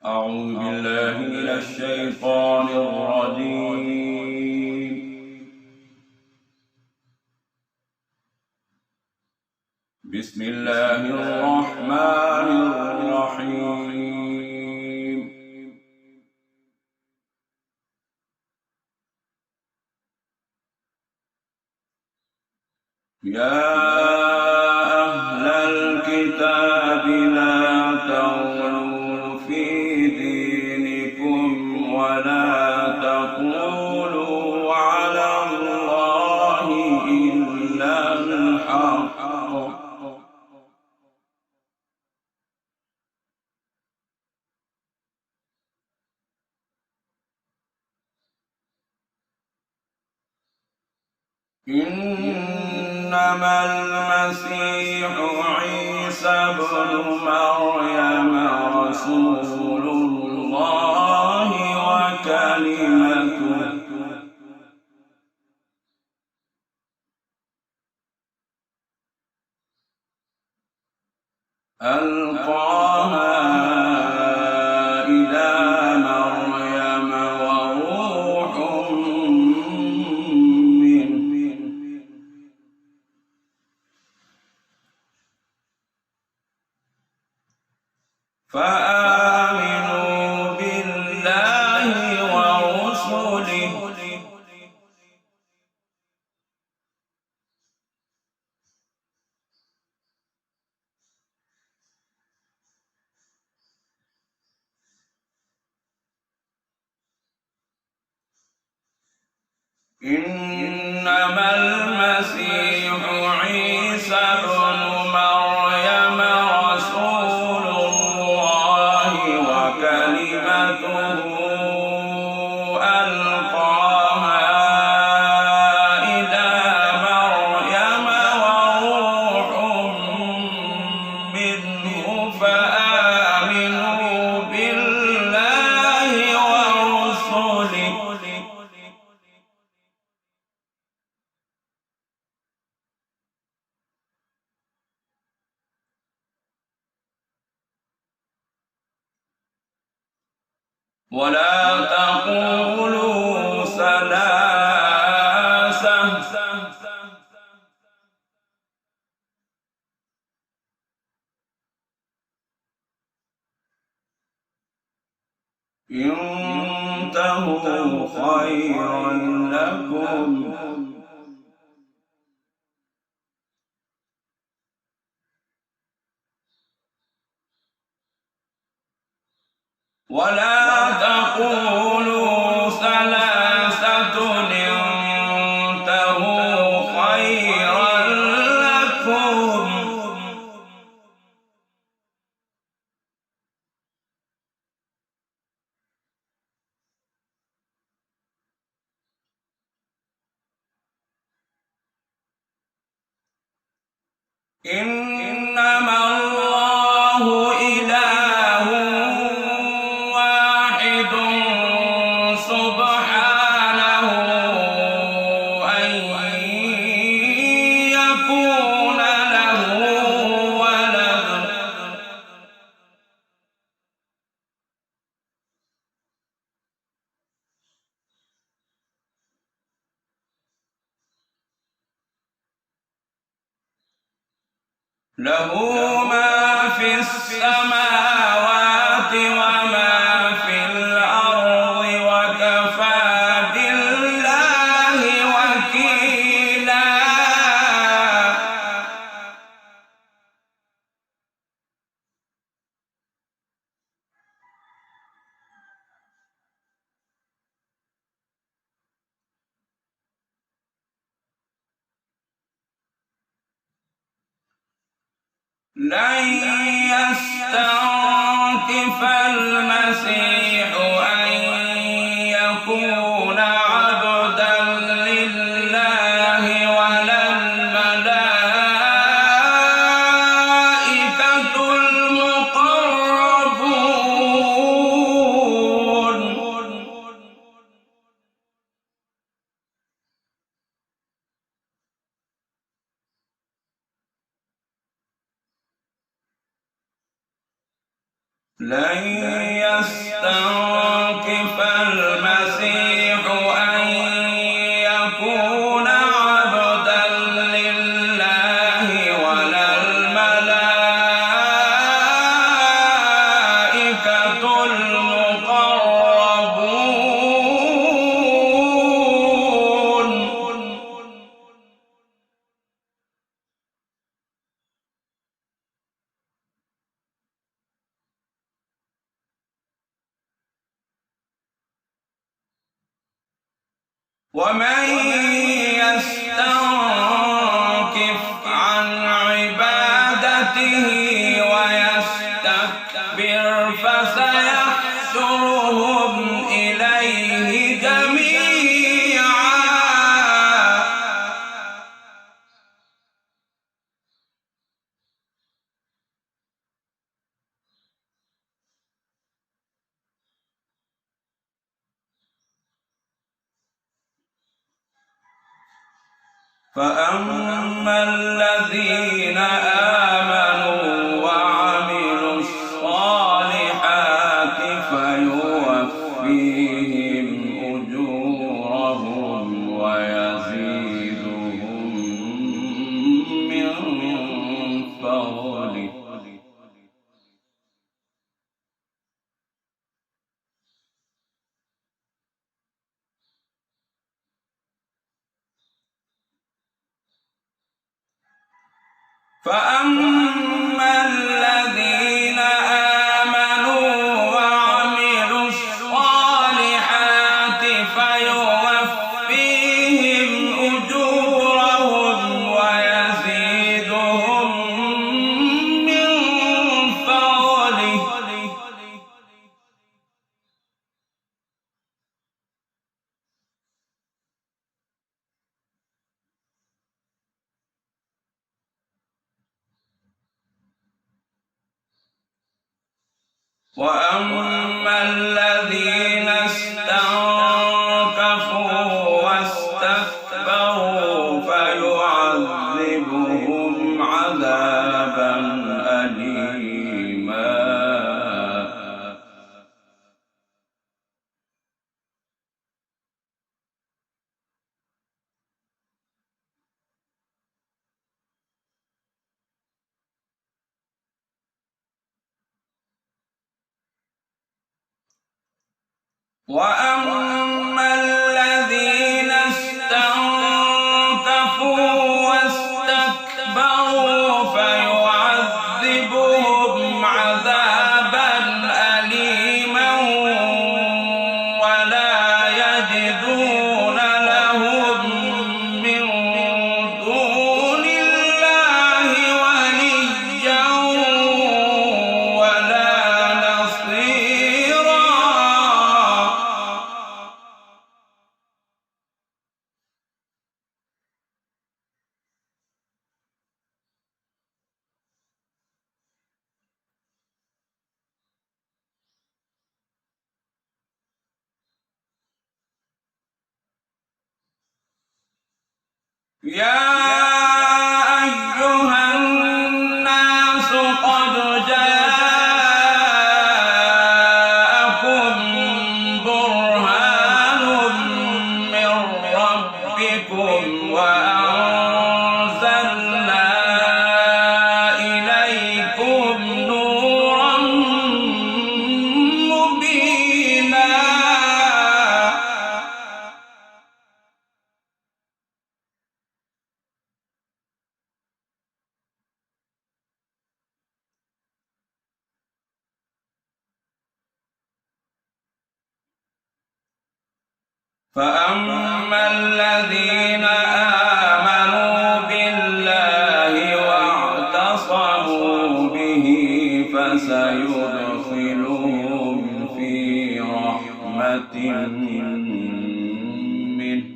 أعوذ بالله من الشيطان الرجيم. بسم الله الرحمن الرحيم. يا أهل الكتاب لا تغلوا في دينكم ولا تقولوا على الله إلا الحق إنما المسيح عيسى ابن مريم رسول الله وكلمته ألقاها إلى مريم وروح منه فآمنوا بالله ورسله إنما المسيح عيسى ابن مريم رسول الله وكلمته ألقاها إلى مريم وروح منه فآمنوا بالله ورسله ولا تقولوا ثلاثة انتهوا خيرا لكم ولا تقولوا ثلاثة انتهوا خيرا لكم إنما الله إله واحد سبحانه أن يكون له ولد له ما في السماوات وما في الأرض وكفى بالله وكيلا لن يستنكف المسيح أن يكون عبدا لله ولا الملائكة المقربون لن يستنكف المسيح أن يكون عبدا لله ولا الملائكة المقربون. ومن يستنكف عن عبادته ويستكبر فسيحشرهم إليه جميعا. فأما الذين آمنوا وعملوا الصالحات فيوفيهم أجورهم ويزيدهم من فضله. فأما الذين آمنوا وعملوا الصالحات فيوفيهم أجورهم ويزيدهم من فضله. وأما الذين استنكفوا واستكبروا فيعذبهم عذابا أليما. وأما الذين استنكفوا واستكبروا فيعذبهم عذابا أليما ولا يجدون لهم من دون الله وليا ولا نصيرا. يا أيها الناس قد جاءكم برهان من ربكم وأنزلنا إليكم نورا مبينا. فأما الذين آمنوا بالله واعتصموا به فسيدخلهم في رحمة منه.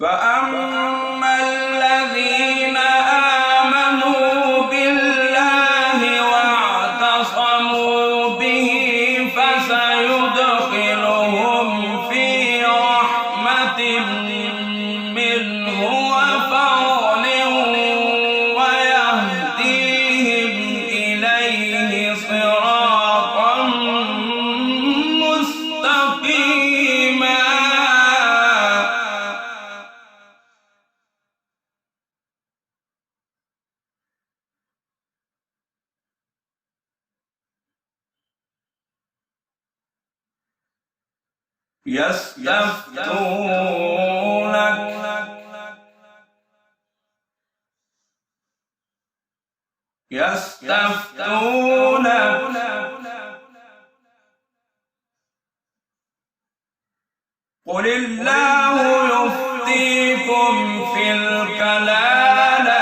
فأما الذين آمنوا بالله يستفتونك قل الله يفتيكم في الكلالة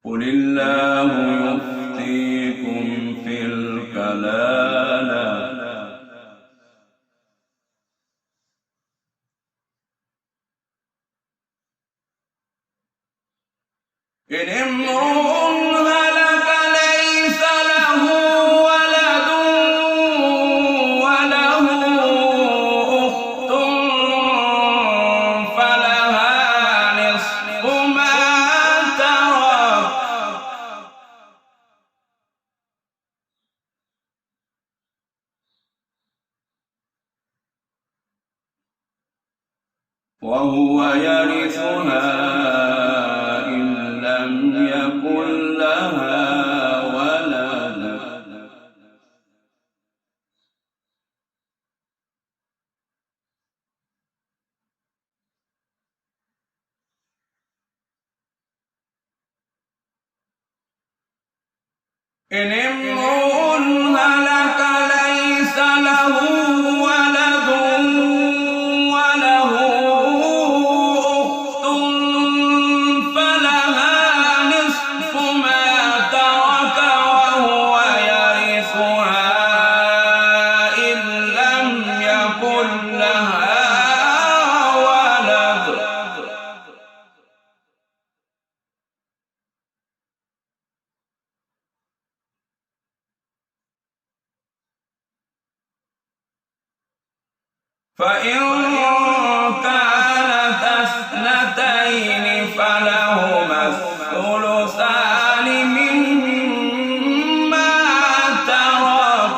قل الله يفتيكم في الكلالة إن امرؤ هلك ليس له ولد وله أخت فلها نصف ما ترك وهو يرثها إن لم يكن لها ولد إن امرؤ هلك ليس له ولد وله أخت فلها نصف ما ترك وهو يرثها إن لم يكن لها ولد فإن كانت اثنتين فلهما الثلثان مما ترك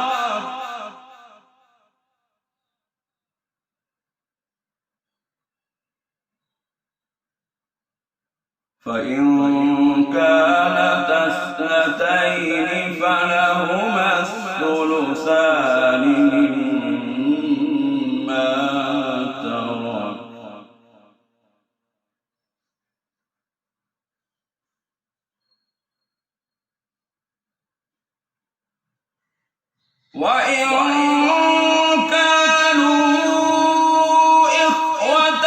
فإن كانت اثنتين فلهما الثلثان مما ترك وإن كانوا إخوة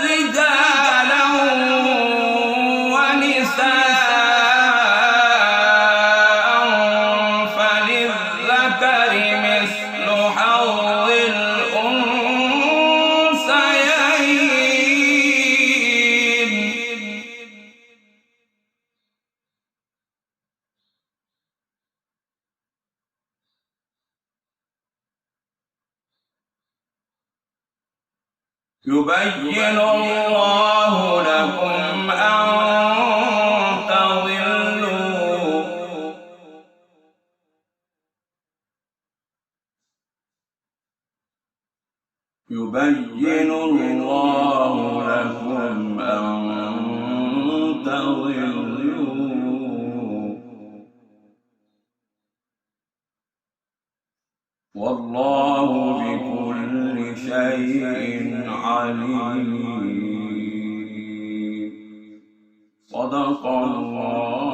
رجالا ونساء فللذكر مثل حظ الأنثيين يبين الله لكم أن تضلوا يبين الله لكم أن تضلوا والله بكل شيء عليم صدق الله